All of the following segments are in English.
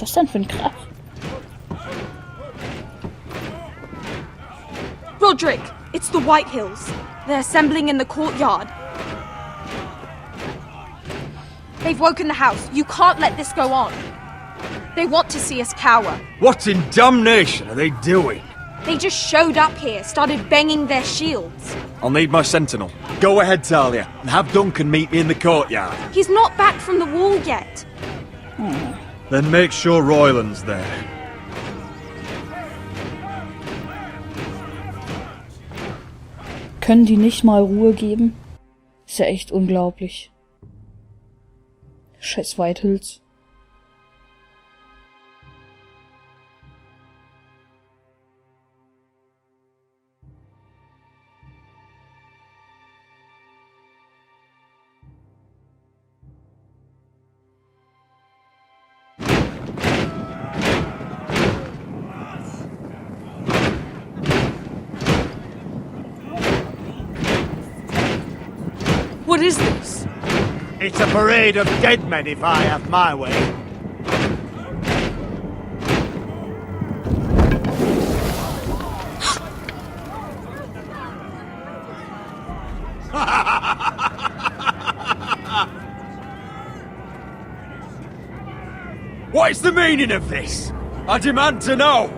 ist das denn für ein Krach? Roderick, it's the Whitehills. They're assembling in the courtyard. They've woken the house. You can't let this go on. They want to see us cower. What in damnation are they doing? They just showed up here, started banging their shields. I'll need my sentinel. Go ahead, Talia, and have Duncan meet me in the courtyard. He's not back from the wall yet. Then make sure Royland's there. Können die nicht mal Ruhe geben? Ist ja echt unglaublich. Scheiß Whitehills. What is this? It's a parade of dead men if I have my way. What is the meaning of this? I demand to know!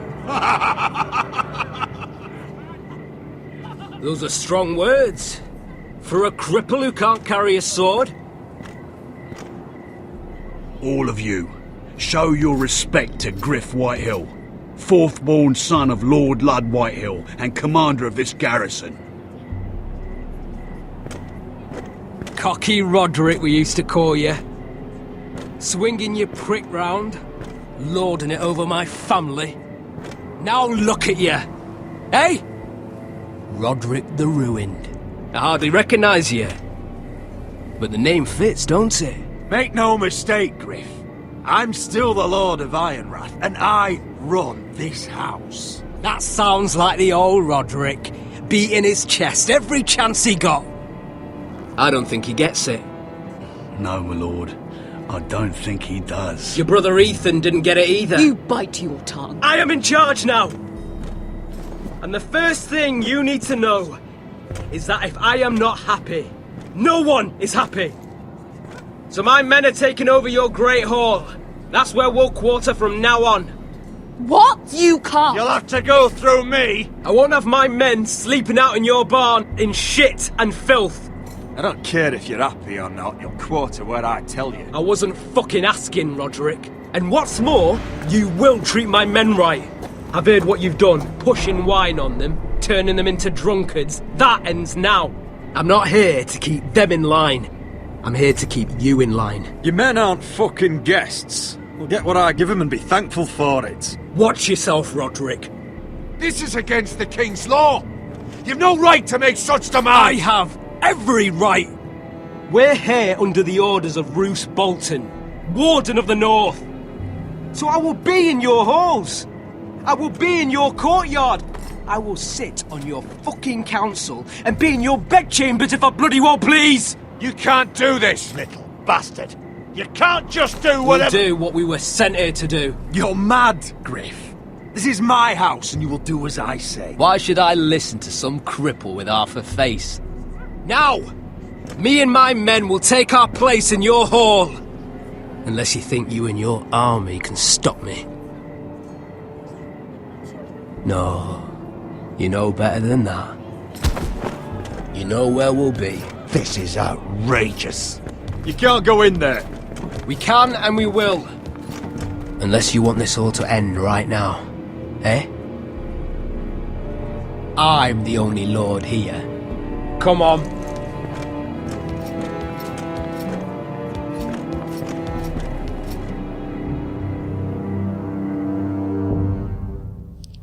Those are strong words. For a cripple who can't carry a sword? All of you, show your respect to Griff Whitehill, fourth-born son of Lord Ludd Whitehill and commander of this garrison. Cocky Roderick, we used to call you. Swinging your prick round, lording it over my family. Now look at you! Hey? Roderick the Ruined. I hardly recognise you. But the name fits, don't it? Make no mistake, Griff. I'm still the Lord of Ironrath, and I run this house. That sounds like the old Roderick, beating his chest every chance he got. I don't think he gets it. No, my lord. I don't think he does. Your brother Ethan didn't get it either. You bite your tongue. I am in charge now! And the first thing you need to know is that if I am not happy, no one is happy. So my men are taking over your Great Hall. That's where we'll quarter from now on. What? You can't. You'll have to go through me. I won't have my men sleeping out in your barn in shit and filth. I don't care if you're happy or not, you'll quarter where I tell you. I wasn't fucking asking, Roderick. And what's more, you will treat my men right. I've heard what you've done, pushing wine on them, turning them into drunkards. That ends now. I'm not here to keep them in line. I'm here to keep you in line. Your men aren't fucking guests. We'll get what I give them and be thankful for it. Watch yourself, Roderick. This is against the King's law. You've no right to make such demands. I have every right. We're here under the orders of Roose Bolton, Warden of the North. So I will be in your halls. I will be in your courtyard. I will sit on your fucking council and be in your bedchambers if I bloody well please. You can't do this, little bastard. You can't just do whatever— We'll do what we were sent here to do. You're mad, Griff. This is my house and you will do as I say. Why should I listen to some cripple with half a face? Now, me and my men will take our place in your hall. Unless you think you and your army can stop me. No, you know better than that. You know where we'll be. This is outrageous. You can't go in there. We can and we will. Unless you want this all to end right now. Eh? I'm the only lord here. Come on.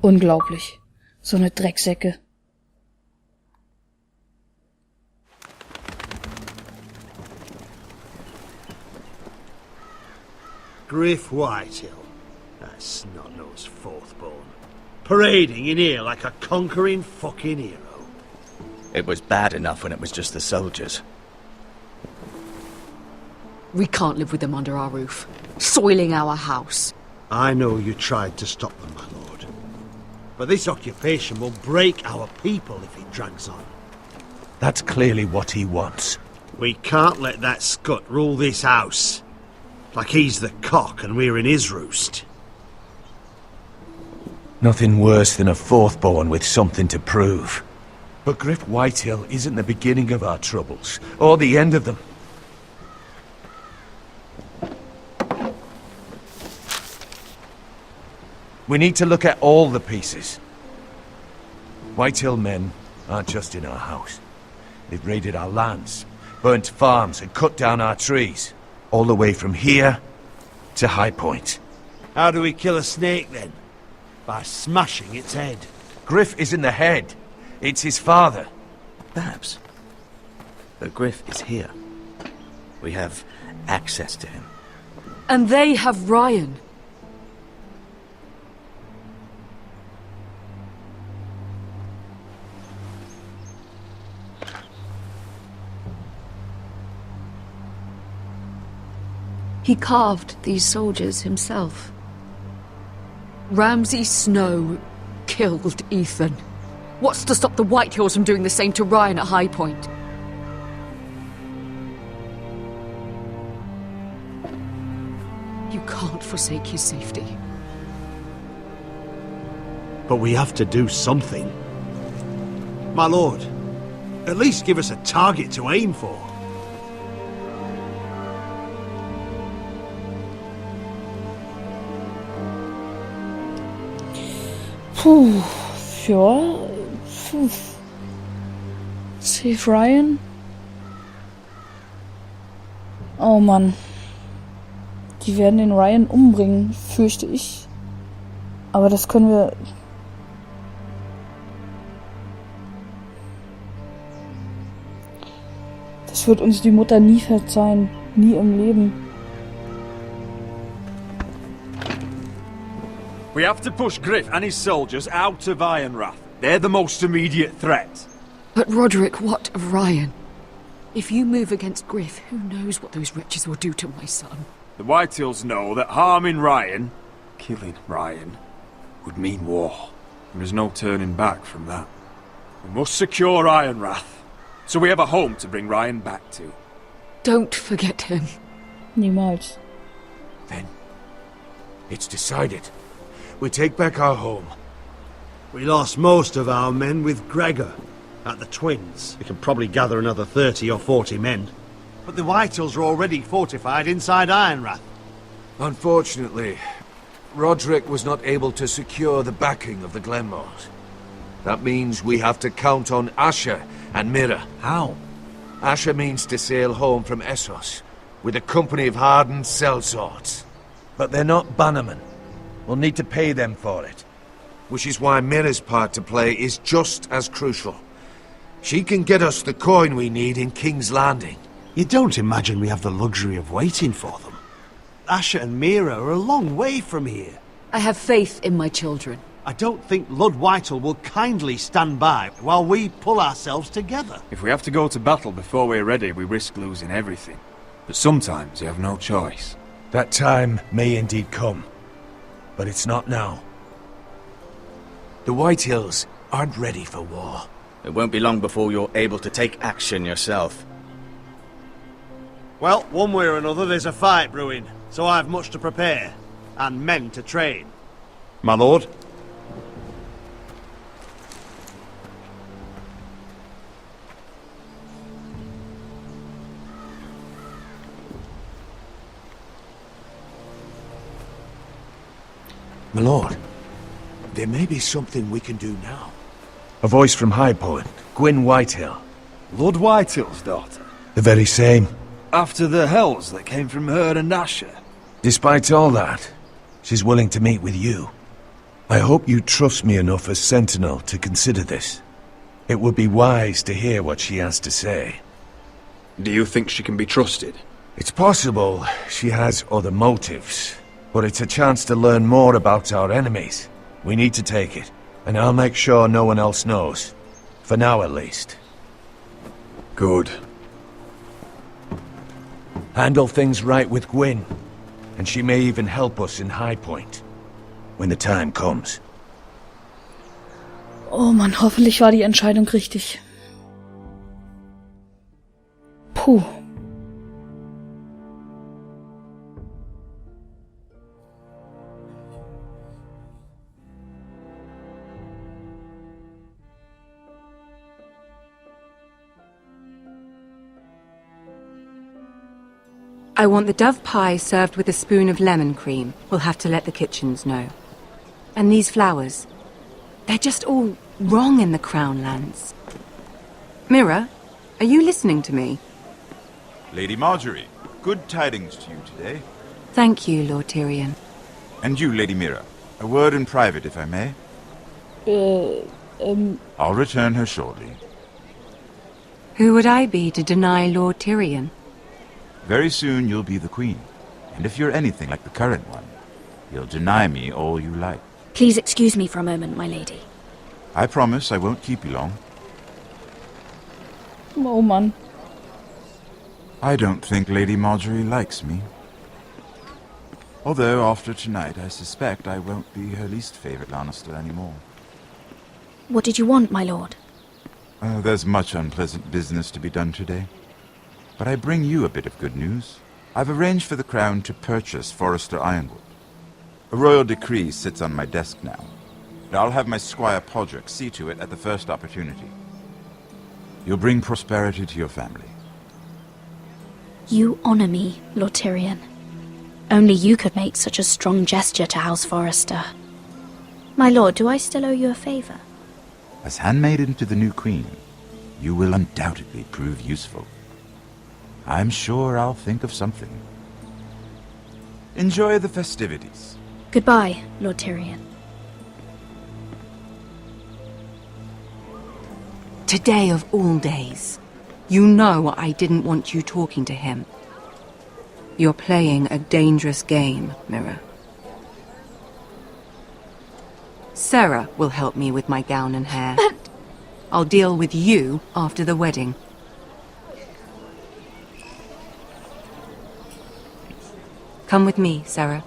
Unglaublich. So eine Drecksäcke. Griff Whitehill. That snot-nosed fourth-born. Parading in here like a conquering fucking hero. It was bad enough when it was just the soldiers. We can't live with them under our roof, soiling our house. I know you tried to stop them, my lord. But this occupation will break our people if it drags on. That's clearly what he wants. We can't let that scut rule this house. Like he's the cock and we're in his roost. Nothing worse than a fourthborn with something to prove. But Griff Whitehill isn't the beginning of our troubles, or the end of them. We need to look at all the pieces. Whitehill men aren't just in our house. They've raided our lands, burnt farms and cut down our trees. All the way from here to High Point. How do we kill a snake then? By smashing its head. Griff isn't the head. It's his father. Perhaps. But Griff is here. We have access to him. And they have Ryan. He carved these soldiers himself. Ramsay Snow killed Ethan. What's to stop the Whitehills from doing the same to Ryan at High Point? You can't forsake his safety. But we have to do something. My lord, at least give us a target to aim for. Puh, ja. Puh. Save Ryan. Oh Mann. Die werden den Ryan umbringen, fürchte ich. Aber das können wir... Das wird uns die Mutter nie verzeihen. Nie im Leben. We have to push Griff and his soldiers out of Ironrath. They're the most immediate threat. But Roderick, what of Ryan? If you move against Griff, who knows what those wretches will do to my son? The Whitehills know that harming Ryan, killing Ryan, would mean war. There is no turning back from that. We must secure Ironrath, so we have a home to bring Ryan back to. Don't forget him. Niemals. Then, it's decided. We take back our home. We lost most of our men with Gregor at the Twins. We can probably gather another 30 or 40 men. But the Whitehills are already fortified inside Ironrath. Unfortunately, Roderick was not able to secure the backing of the Glenmores. That means we have to count on Asher and Mira. How? Asher means to sail home from Essos with a company of hardened sellswords. But they're not bannermen. We'll need to pay them for it. Which is why Mira's part to play is just as crucial. She can get us the coin we need in King's Landing. You don't imagine we have the luxury of waiting for them. Asher and Mira are a long way from here. I have faith in my children. I don't think Lord Whitehill will kindly stand by while we pull ourselves together. If we have to go to battle before we're ready, we risk losing everything. But sometimes you have no choice. That time may indeed come. But it's not now. The Whitehills aren't ready for war. It won't be long before you're able to take action yourself. Well, one way or another there's a fight brewing, so I've much to prepare, and men to train. My lord? My lord, there may be something we can do now. A voice from High Point, Gwyn Whitehill. Lord Whitehill's daughter? The very same. After the hells that came from her and Asher? Despite all that, she's willing to meet with you. I hope you trust me enough as Sentinel to consider this. It would be wise to hear what she has to say. Do you think she can be trusted? It's possible she has other motives, but it's a chance to learn more about our enemies. We need to take it, and I'll make sure no one else knows. For now, at least. Good. Handle things right with Gwyn, And she may even help us in High Point. When the time comes. Oh Mann, hoffentlich war die Entscheidung richtig. Puh. I want the dove pie served with a spoon of lemon cream. We'll have to let the kitchens know. And these flowers. They're just all wrong in the Crown lands. Mira, are you listening to me? Lady Marjorie, good tidings to you today. Thank you, Lord Tyrion. And you, Lady Mira. A word in private, if I may. I'll return her shortly. Who would I be to deny Lord Tyrion? Very soon you'll be the queen. And if you're anything like the current one, you'll deny me all you like. Please excuse me for a moment, my lady. I promise I won't keep you long. Oh Mann. I don't think Lady Marjorie likes me. Although, after tonight, I suspect I won't be her least favorite Lannister anymore. What did you want, my lord? There's much unpleasant business to be done today. But I bring you a bit of good news. I've arranged for the Crown to purchase Forrester Ironwood. A royal decree sits on my desk now. And I'll have my squire Podrick see to it at the first opportunity. You'll bring prosperity to your family. You honor me, Lord Tyrion. Only you could make such a strong gesture to House Forrester. My lord, do I still owe you a favor? As handmaiden to the new queen, you will undoubtedly prove useful. I'm sure I'll think of something. Enjoy the festivities. Goodbye, Lord Tyrion. Today of all days. You know I didn't want you talking to him. You're playing a dangerous game, Mira. Sarah will help me with my gown and hair. But... I'll deal with you after the wedding. Come with me, Sarah.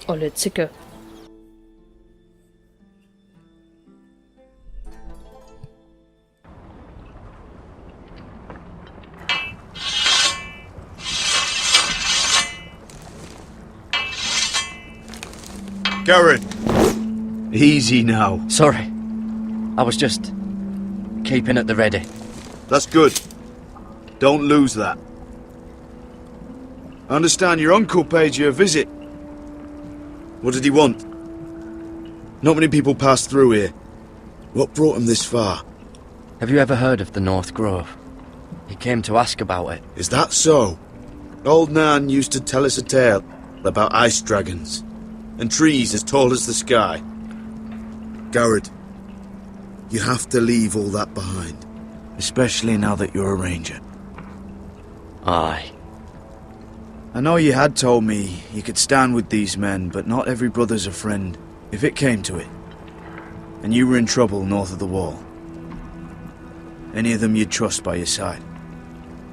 Olle Zicke. Garrett! Easy now. Sorry. I was just keeping at the ready. That's good. Don't lose that. I understand your uncle paid you a visit. What did he want? Not many people pass through here. What brought him this far? Have you ever heard of the North Grove? He came to ask about it. Is that so? Old Nan used to tell us a tale about ice dragons and trees as tall as the sky. Garrett, you have to leave all that behind. Especially now that you're a ranger. Aye. I know you had told me you could stand with these men, but not every brother's a friend, if it came to it. And you were in trouble north of the wall. Any of them you'd trust by your side.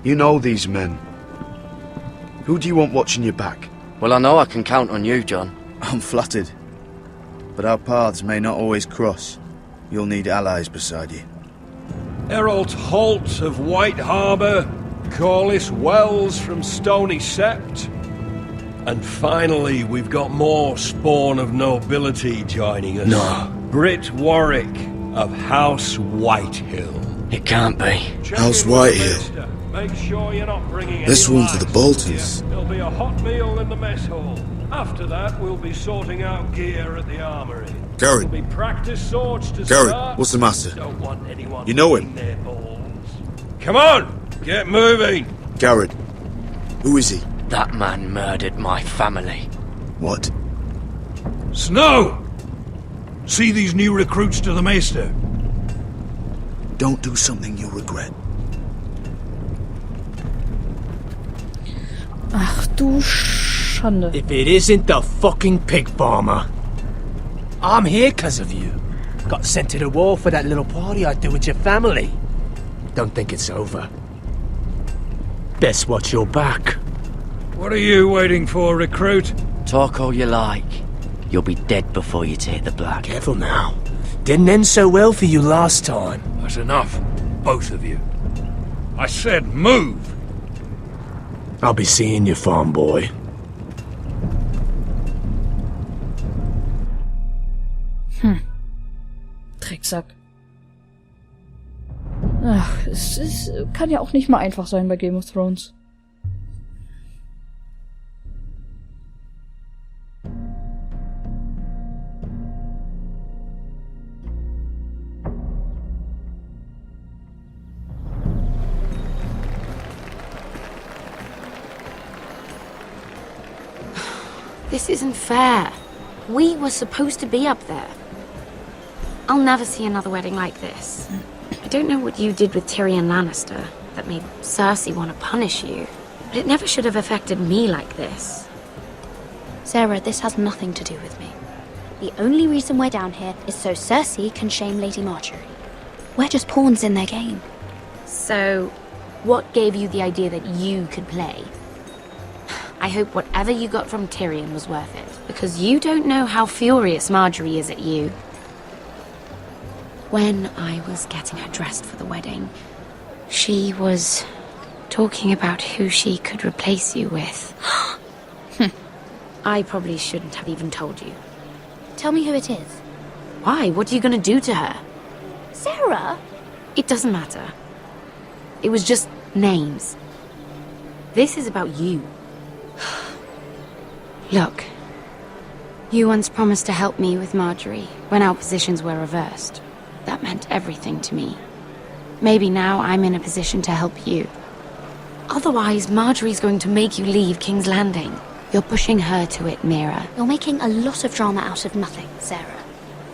You know these men. Who do you want watching your back? Well, I know I can count on you, John. I'm flattered. But our paths may not always cross. You'll need allies beside you. Errol Holt of White Harbour, Corliss Wells from Stony Sept. And finally, we've got more spawn of nobility joining us. No. Britt Warwick of House Whitehill. It can't be. House Whitehill. Make sure you're not bringing This any one for the lice Boltons. with you. There'll be a hot meal in the mess hall. After that, we'll be sorting out gear at the armory. Garrett. There'll be practice swords to Garrett, start. what's the matter? Don't want anyone You know him? eating their balls. Come on, get moving. Garrett, who is he? That man murdered my family. What? Snow! See these new recruits to the Maester? Don't do something you'll regret. Ach du Schande. If it isn't the fucking pig farmer. I'm here 'cause of you. Got sent to the war for that little party I do with your family. Don't think it's over. Best watch your back. What are you waiting for, recruit? Talk all you like. You'll be dead before you take the block. Careful now. Didn't end so well for you last time. That's enough, both of you. I said move! I'll be seeing you, farm boy. Drecksack. Ach, es kann ja auch nicht mal einfach sein bei Game of Thrones. This isn't fair. We were supposed to be up there. I'll never see another wedding like this. I don't know what you did with Tyrion Lannister that made Cersei want to punish you, but it never should have affected me like this. Sarah, this has nothing to do with me. The only reason we're down here is so Cersei can shame Lady Marjorie. We're just pawns in their game. So, what gave you the idea that you could play? I hope whatever you got from Tyrion was worth it, because you don't know how furious Marjorie is at you. When I was getting her dressed for the wedding, she was talking about who she could replace you with. I probably shouldn't have even told you. Tell me who it is. Why? What are you gonna do to her? Sarah? It doesn't matter. It was just names. This is about you. Look, you once promised to help me with Marjorie when our positions were reversed. That meant everything to me. Maybe now I'm in a position to help you. Otherwise, Marjorie's going to make you leave King's Landing. You're pushing her to it, Mira. You're making a lot of drama out of nothing, Sarah.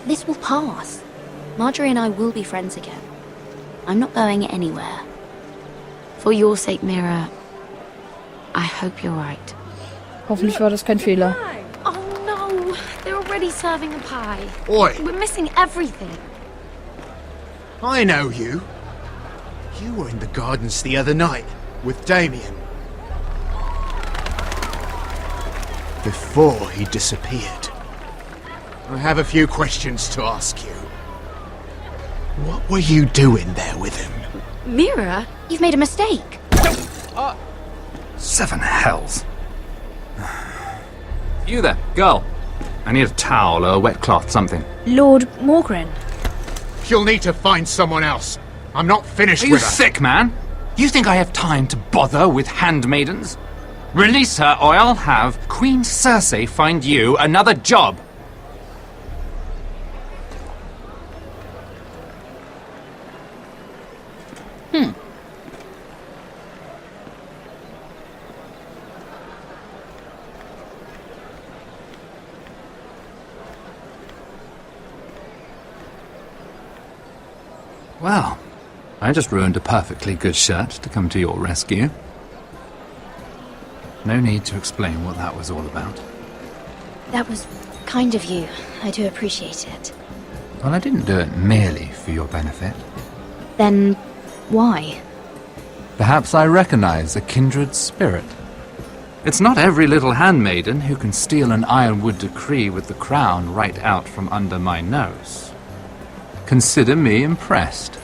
This will pass. Marjorie and I will be friends again. I'm not going anywhere. For your sake, Mira, I hope you're right. Hoffentlich war das kein Fehler. Oh no, they're already serving a pie. Oi! We're missing everything. I know you. You were in the gardens the other night with Damien. Before he disappeared. I have a few questions to ask you. What were you doing there with him? Mira? You've made a mistake. Seven hells. You there, girl. I need a towel or a wet cloth, something. Lord Morgren. You'll need to find someone else. I'm not finished Are you with her. sick, man? You think I have time to bother with handmaidens? Release her or I'll have Queen Cersei find you another job. Well, I just ruined a perfectly good shirt to come to your rescue. No need to explain what that was all about. That was kind of you. I do appreciate it. Well, I didn't do it merely for your benefit. Then, why? Perhaps I recognize a kindred spirit. It's not every little handmaiden who can steal an ironwood decree with the crown right out from under my nose. Consider me impressed.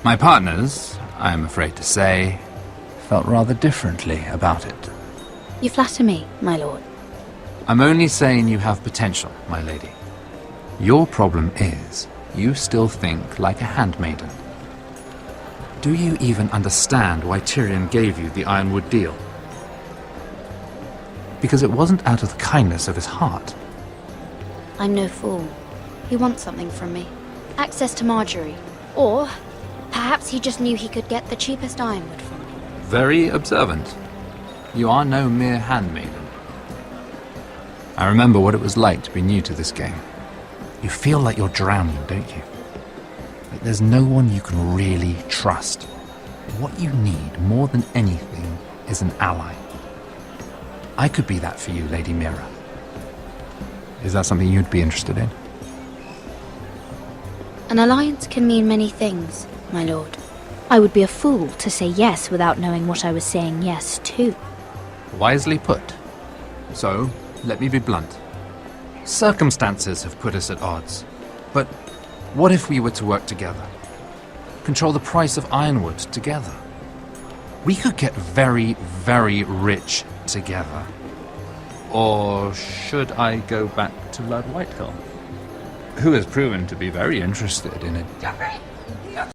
My partners, I am afraid to say, felt rather differently about it. You flatter me, my lord. I'm only saying you have potential, my lady. Your problem is, you still think like a handmaiden. Do you even understand why Tyrion gave you the Ironwood deal? Because it wasn't out of the kindness of his heart. I'm no fool. He wants something from me. Access to Marjorie. Or perhaps he just knew he could get the cheapest ironwood from me. Very observant. You are no mere handmaiden. I remember what it was like to be new to this game. You feel like you're drowning, don't you? Like there's no one you can really trust. What you need, more than anything, is an ally. I could be that for you, Lady Mira. Is that something you'd be interested in? An alliance can mean many things, my lord. I would be a fool to say yes without knowing what I was saying yes to. Wisely put. So, let me be blunt. Circumstances have put us at odds. But what if we were to work together? Control the price of ironwood together? We could get very, very rich together. Or should I go back to Lord Whitehall, who has proven to be very interested in it?